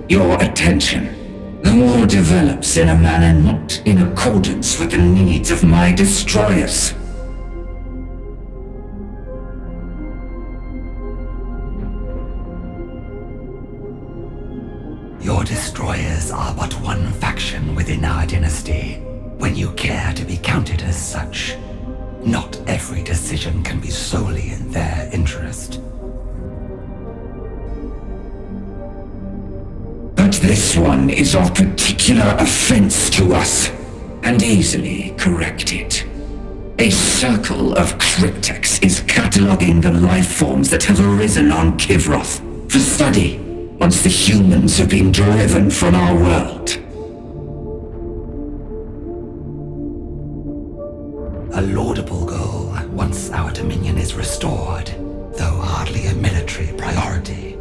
your attention, the war develops in a manner not in accordance with the needs of my destroyers. Your destroyers are but one faction within our dynasty, when you care to be counted as such. Not every decision can be solely in their interest. But this one is of particular offense to us, and easily corrected. A circle of cryptex is cataloging the life forms that have arisen on Kivroth for study, once the humans have been driven from our world. A laudable goal once our dominion is restored, though hardly a military priority.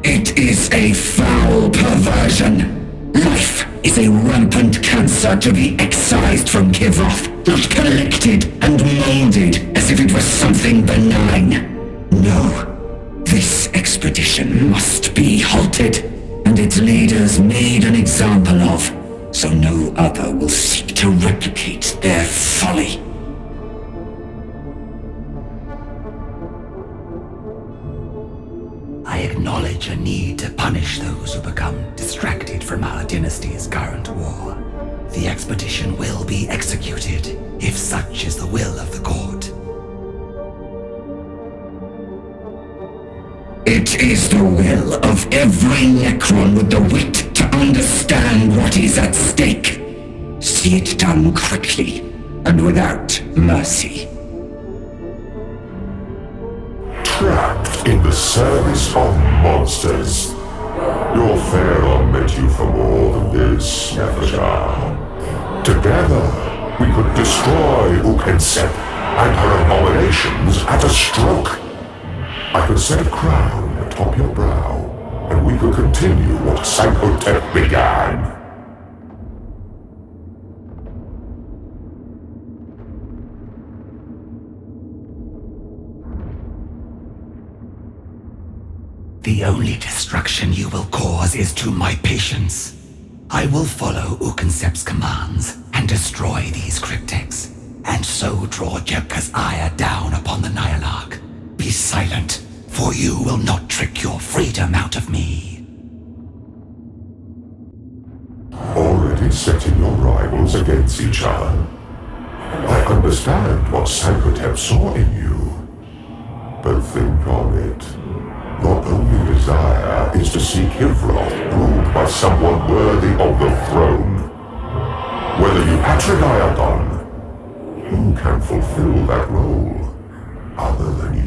It is a foul perversion. Life is a rampant cancer to be excised from Kivroth, not collected and molded as if it was something benign. No, this expedition must be halted, and its leaders made an example of, so no other will seek to replicate their folly. I acknowledge a need to punish those who become distracted from our dynasty's current war. The expedition will be executed, if such is the will of the court. It is the will of every Necron with the wit to understand what is at stake. See it done quickly, and without mercy. Trapped in the service of monsters. Your Pharaoh meant you for more than this, Neferjar. Together, we could destroy Ukensep and her abominations at a stroke. I could set a crown atop your brow, and we could continue what Sankotep began. The only destruction you will cause is to my patience. I will follow Ukensep's commands and destroy these cryptex, and so draw Jebka's ire down upon the Nyarlathotep. Be silent, for you will not trick your freedom out of me. Already setting your rivals against each other. I understand what Sankotep saw in you. But think on it. Your only desire is to see Kivroth ruled by someone worthy of the throne. Whether you Atradiadon, who can fulfill that role other than you?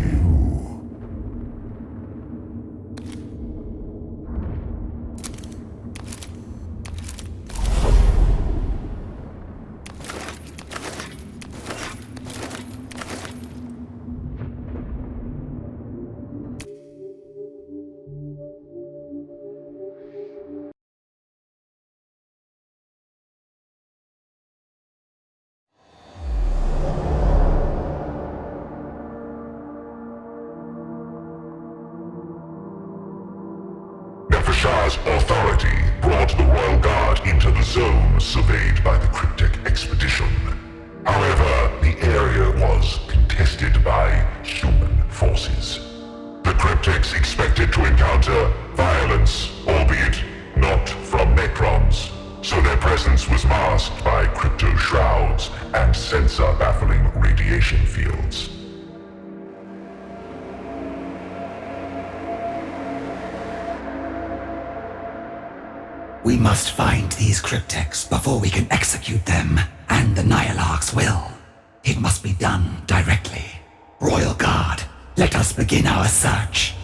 Nefershar's authority brought the Royal Guard into the zone surveyed by the Cryptek expedition. However, the area was contested by human forces. The Cryptex expected to encounter violence, albeit not from Necrons, so their presence was masked by crypto shrouds and sensor-baffling radiation fields. We must find these cryptex before we can execute them, and the Nyarlathotep's will. It must be done directly. Royal Guard, let us begin our search.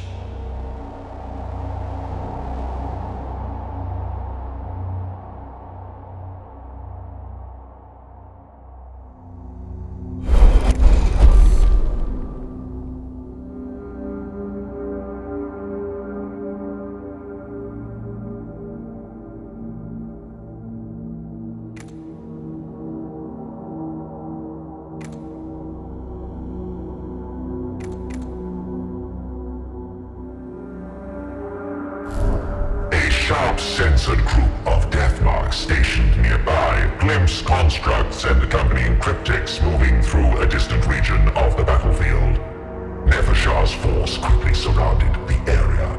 sharp-censored group of deathmarks stationed nearby glimpse constructs and accompanying cryptics moving through a distant region of the battlefield. Nefershah's force quickly surrounded the area.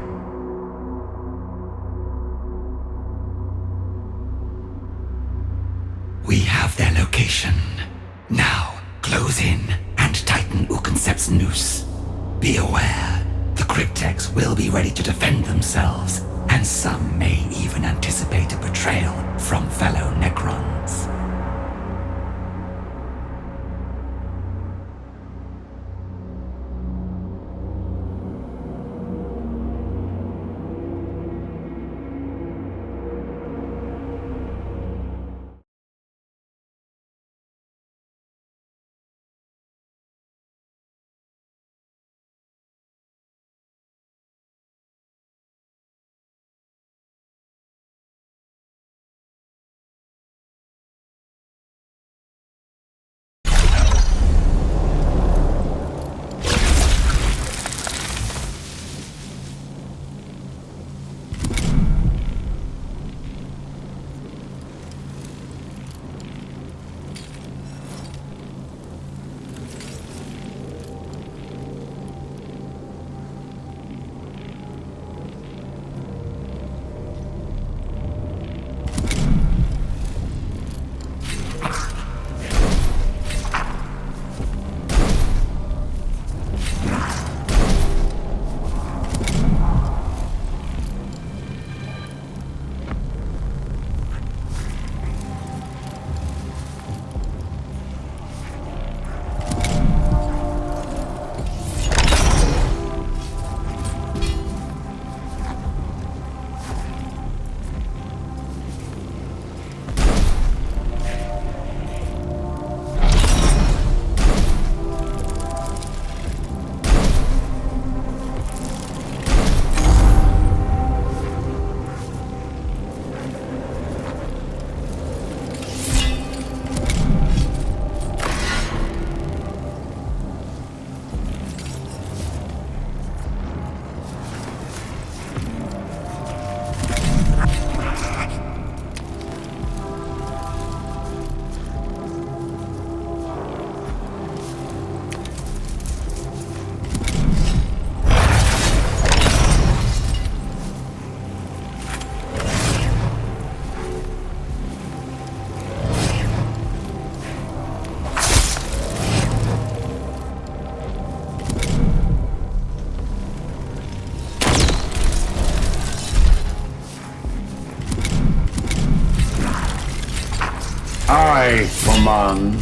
We have their location. Now, close in and tighten Uconcept's noose. Be aware, the cryptex will be ready to defend themselves, and some may even anticipate a betrayal from fellow Necrons. I command.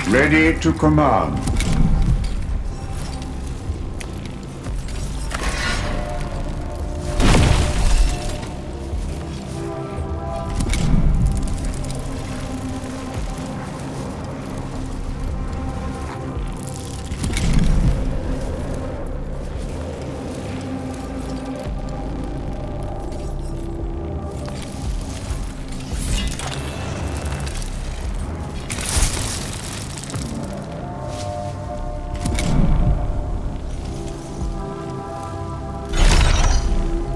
Ready to command.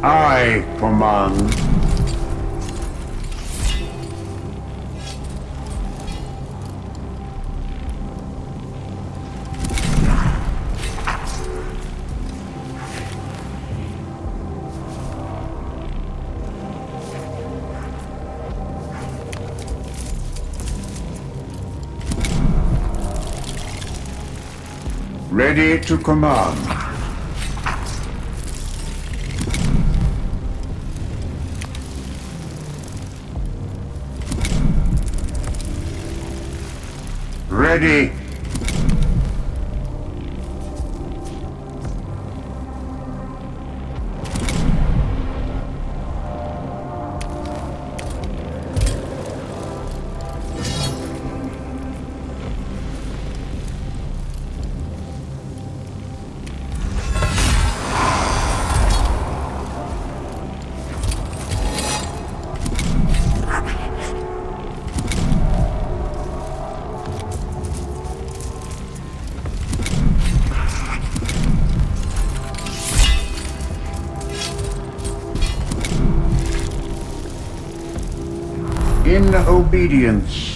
I command. Ready to command. Ready. In obedience.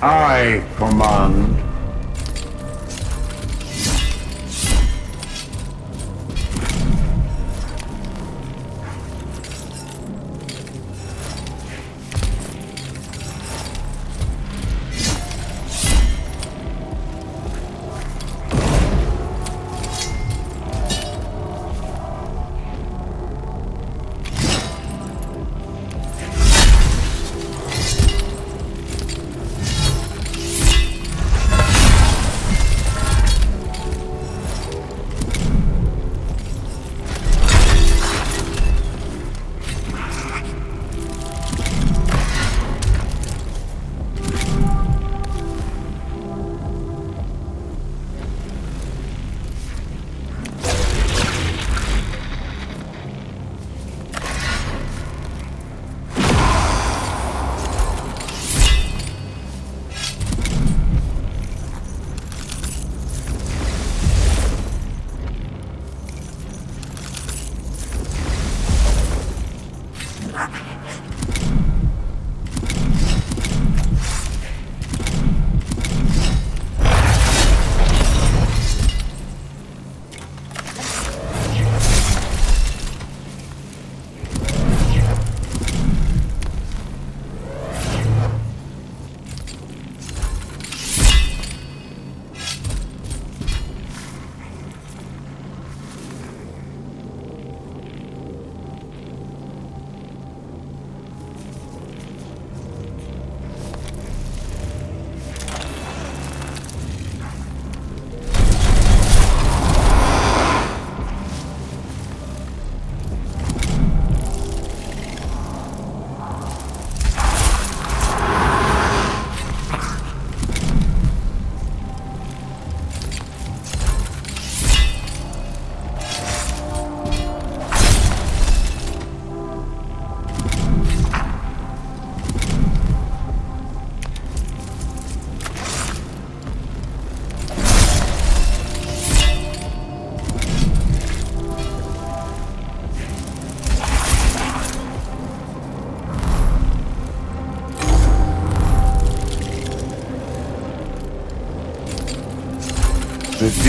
I command.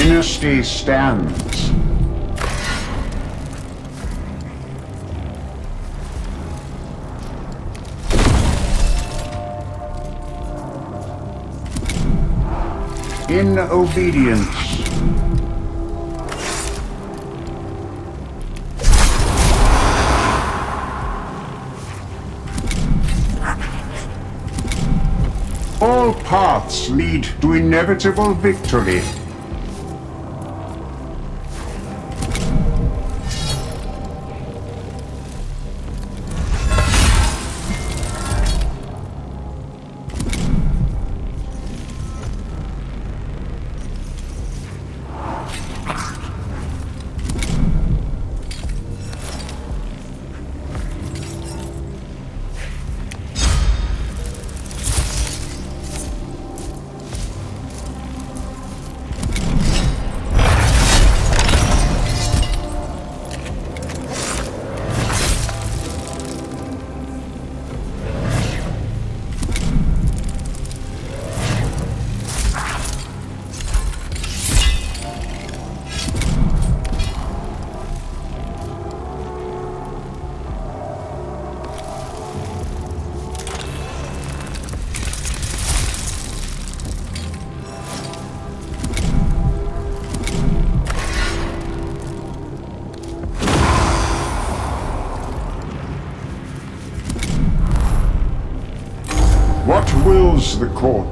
dynasty stands. In obedience. All paths lead to inevitable victory. What wills the court?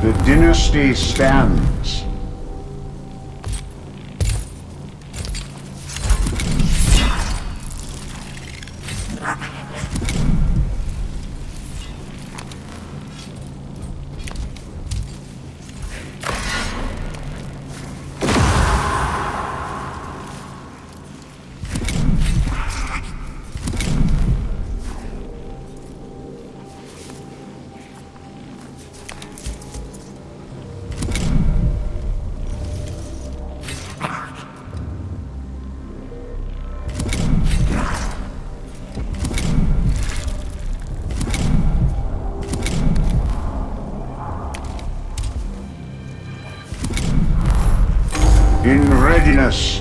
The dynasty stands. In readiness.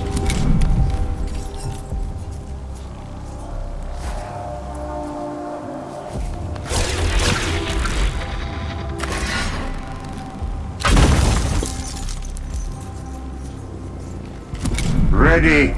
Ready.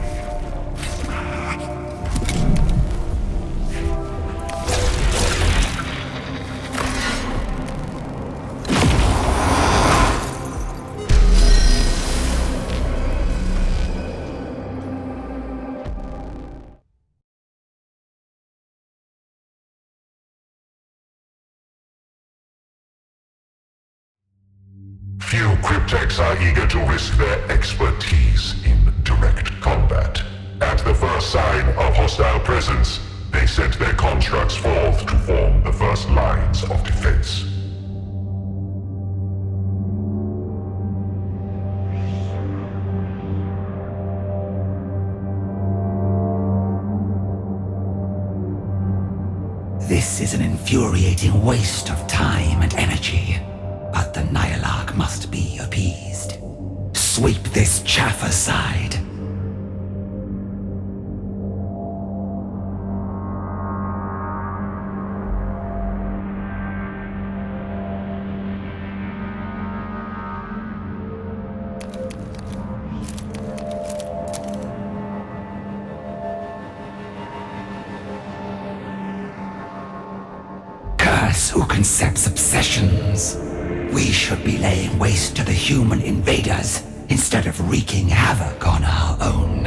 Few cryptex are eager to risk their expertise in direct combat. At the first sign of hostile presence, they sent their constructs forth to form the first lines of defense. This is an infuriating waste of time and energy, but the Nyarlathotep must be appeased. Sweep this chaff aside. Who concepts obsessions? We should be laying waste to the human invaders instead of wreaking havoc on our own.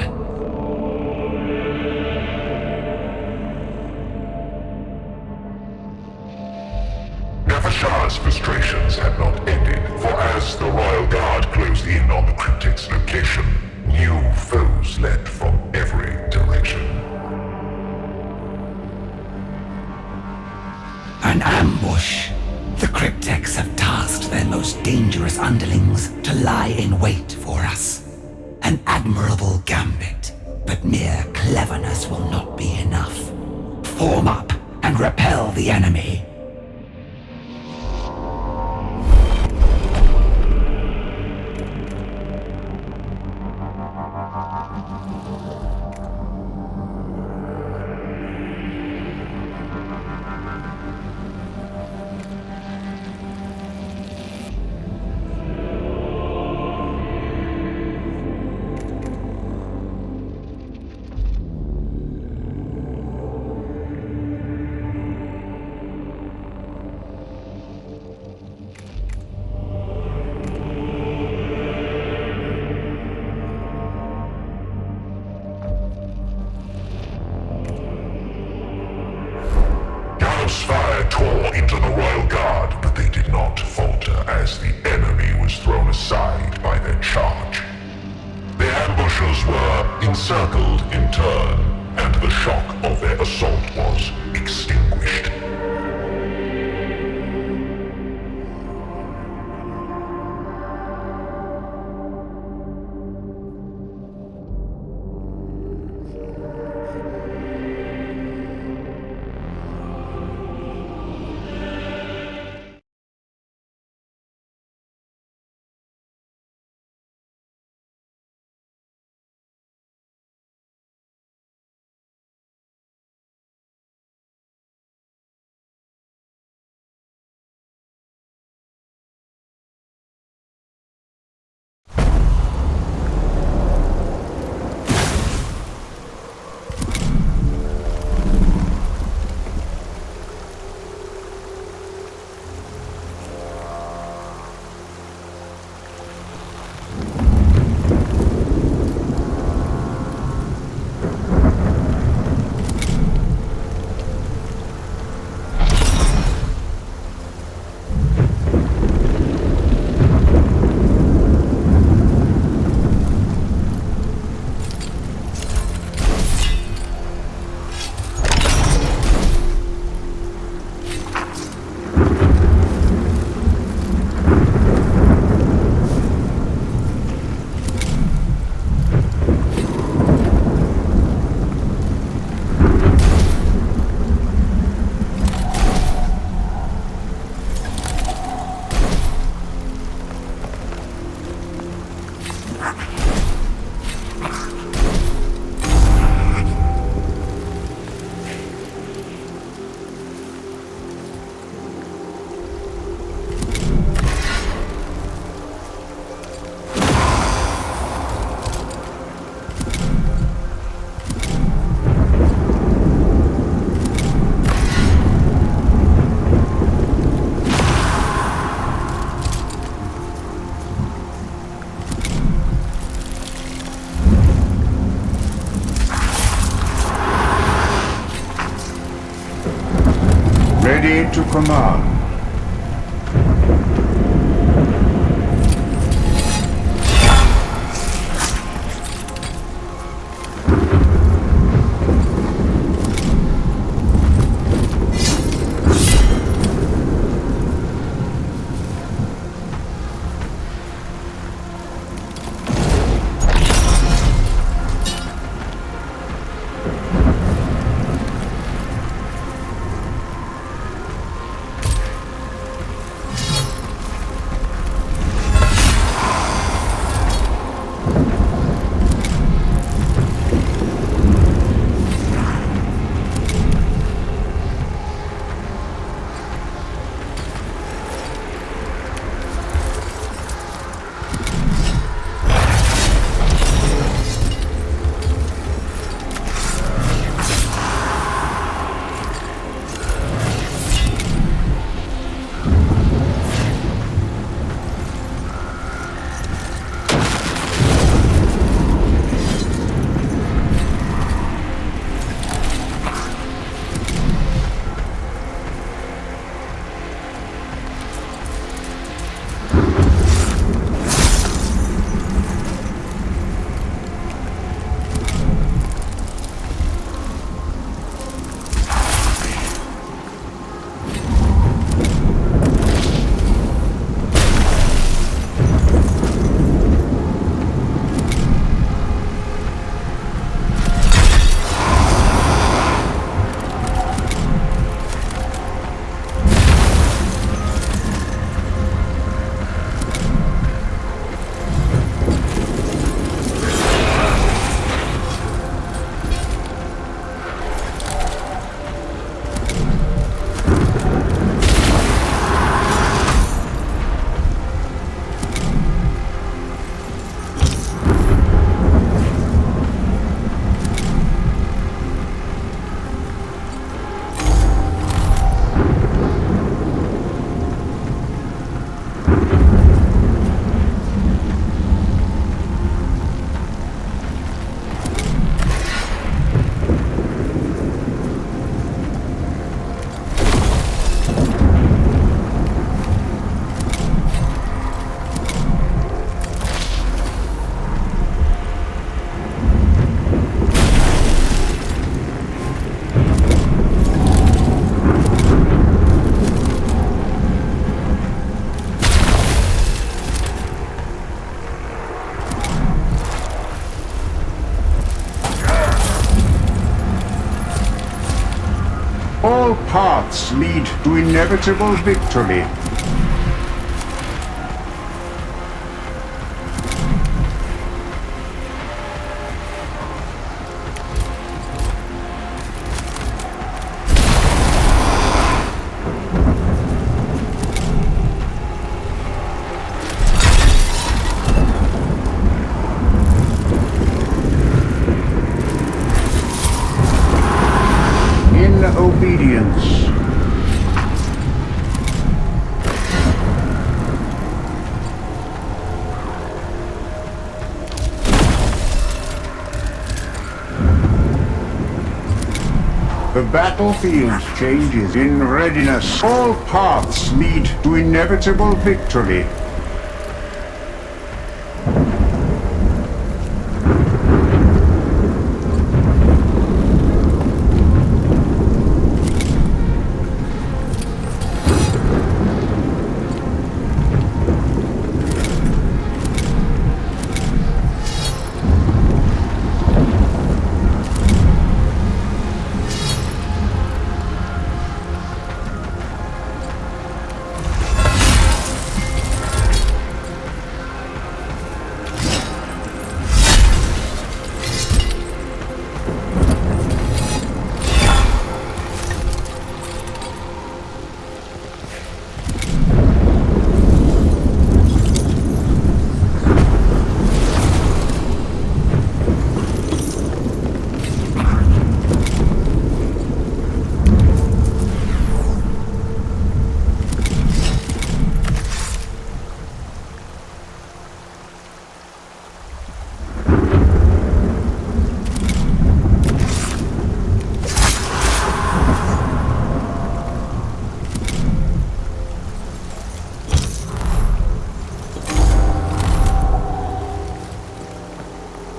Nefashah's frustrations had not ended, for as the Royal Guard closed in on the cryptic's location, new foes leapt from every direction. An ambush. The cryptex have tasked their most dangerous underlings to lie in wait for us. An admirable gambit, but mere cleverness will not be enough. Form up and repel the enemy. Fire tore into the Royal Guard, but they did not falter as the enemy was thrown aside by their charge. The ambushers were encircled in turn, and the shock of their assault was extinguished. Ready to command. paths lead to inevitable victory. Obedience. The battlefield changes in readiness. All paths lead to inevitable victory.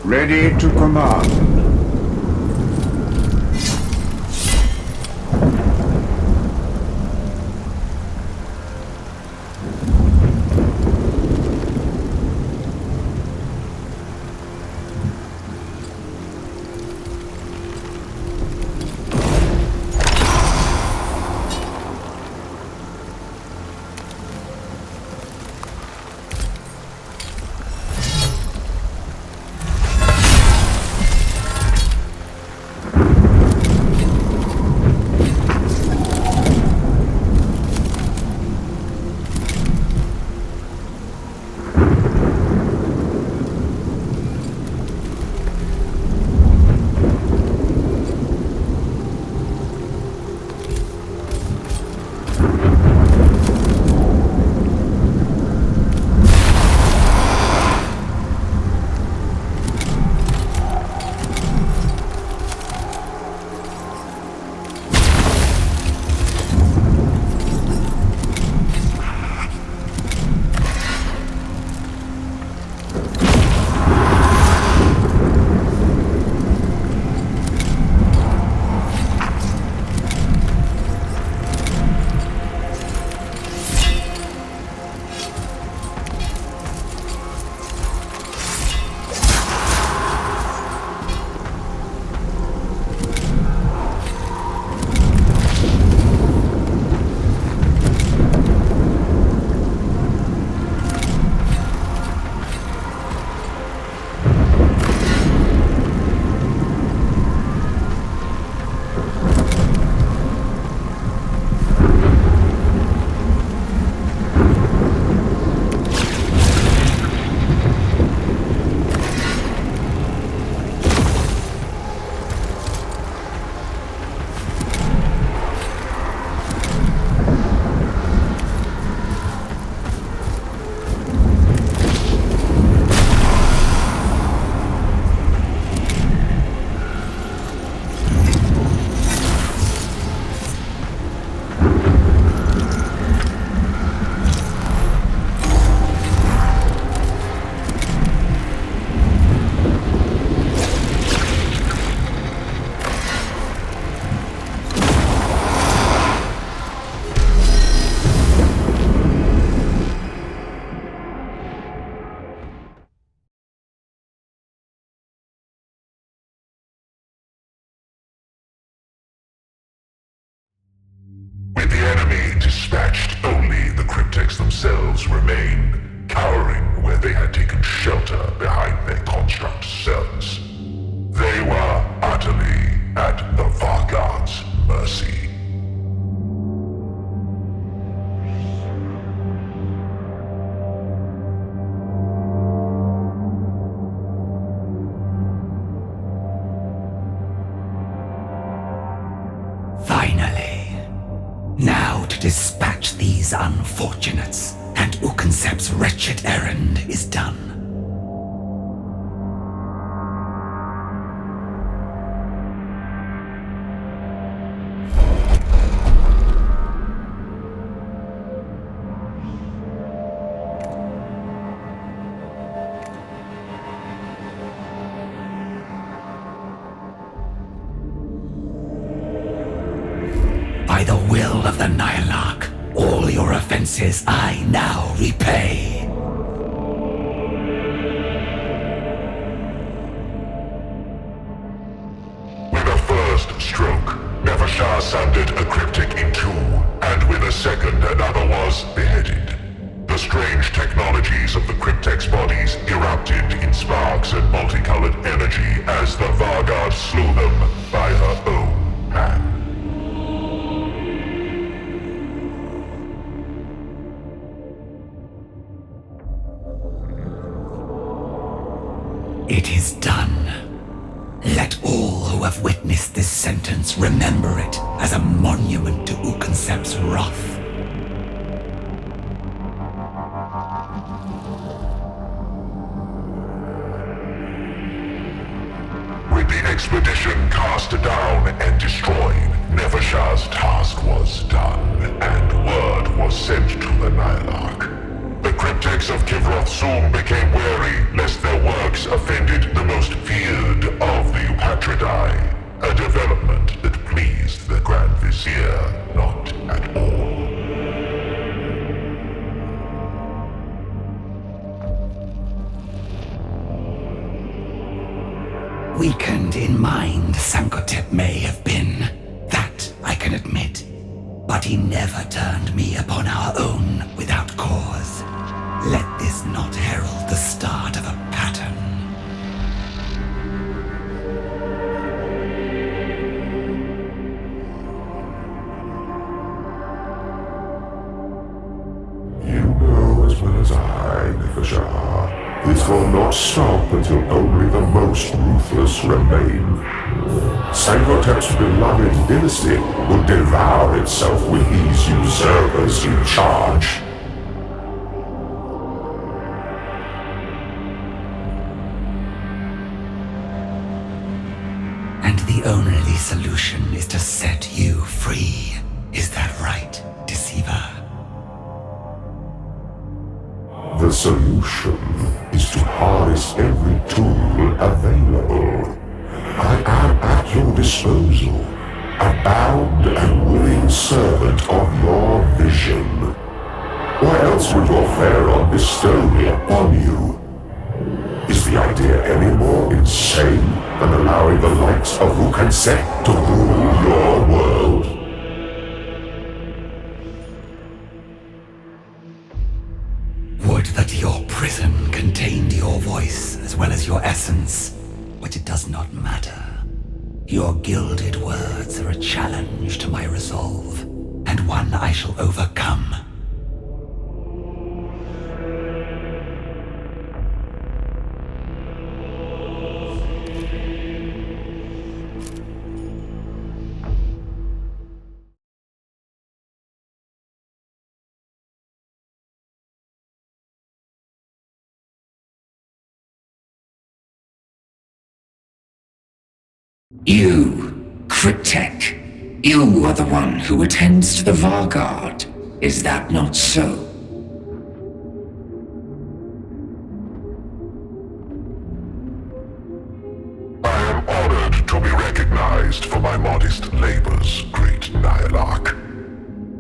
Ready to command. themselves remain, cowering where they had taken shelter behind their construct cells. They were utterly at the Vargard's mercy. Finally. Now to dispatch these unfortunates, and Ukensep's wretched errand is done. By the will of the Nihilarch, all your offenses I now repay. With a first stroke, Nefershah sundered a cryptic in two, and with a second another was beheaded. The strange technologies of the cryptek's bodies erupted in sparks and multicolored energy as the Vargard slew them by her own hand. It is done. Let all who have witnessed this sentence remember it as a monument to Ukensep's wrath. With the expedition cast down and destroyed, Nefershah's task was done, and word was sent to the Nihilarch. The cryptics of Kivroth soon became wary lest their works offended the most feared of the Eupatridae, a development that pleased the Grand Vizier not at all. Weakened in mind, Sankotep may have been. That I can admit. But he never turned me upon our own without cause. Let this not herald the start of a pattern. You know as well as I, Nefershah, this will not stop until only the most ruthless remain. Sankotep's beloved dynasty will devour itself with these usurpers in charge. And the only solution is to set you free. Is that right, Deceiver? The solution is to harness every tool available. I am at your disposal, a bound and willing servant of your vision. Why else would your Pharaoh bestow me upon you? Is the idea any more insane than allowing the likes of Ukensep to rule your world? Would that your prison contained your voice as well as your essence, but it does not matter. Your gilded words are a challenge to my resolve, and one I shall overcome. You, Cryptek, you are the one who attends to the Vargard. Is that not so? I am honored to be recognized for my modest labors, great Nihilarch.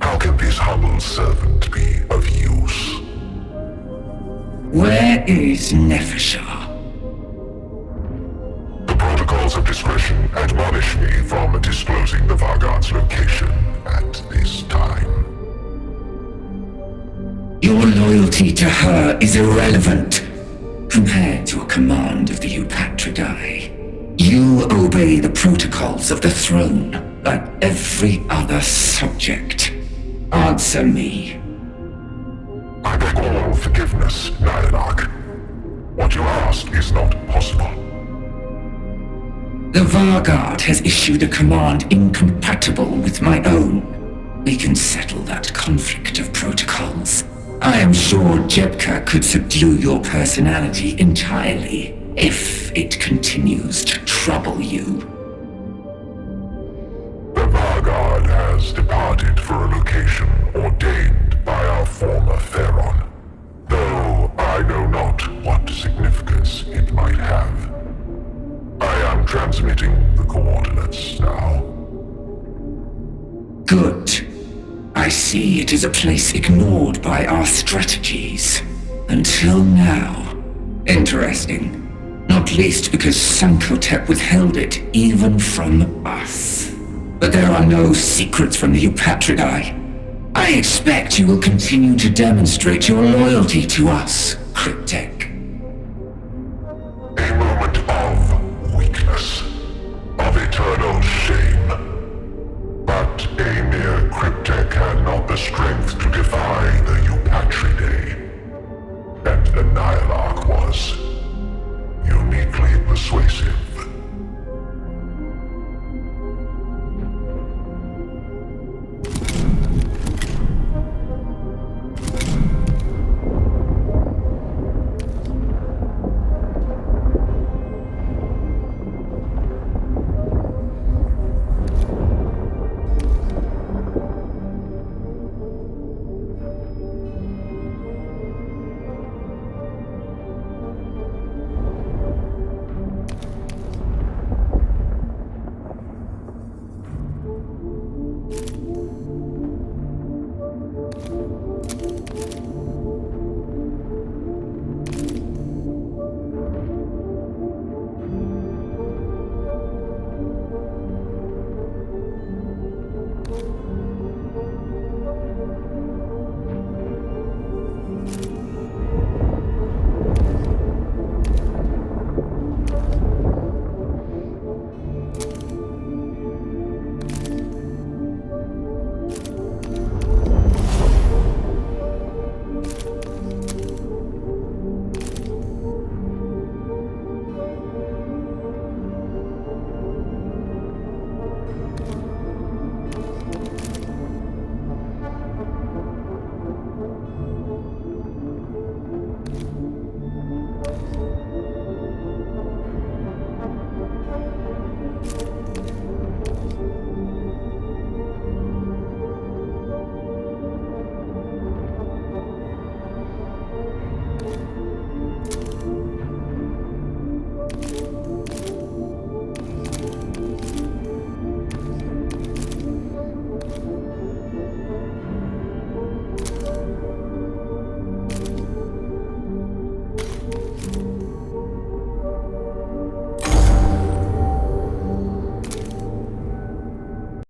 How can this humble servant be of use? Where is Nefershah? The protocols of discretion admonish me from disclosing the Vargard's location at this time. Your loyalty to her is irrelevant compared to a command of the Eupatridae. You obey the protocols of the throne like every other subject. Answer me. I beg all forgiveness, Nyanarch. What you ask is not possible. The Varguard has issued a command incompatible with my own. We can settle that conflict of protocols. I am sure Jebka could subdue your personality entirely if it continues to trouble you. The Varguard has departed for a location ordained by our former Pharaon, though I know not what significance it might have. I am transmitting the coordinates now. Good. I see it is a place ignored by our strategies. Until now. Interesting. Not least because Sankotep withheld it even from us. But there are no secrets from the Eupatridae. I expect you will continue to demonstrate your loyalty to us, Cryptek.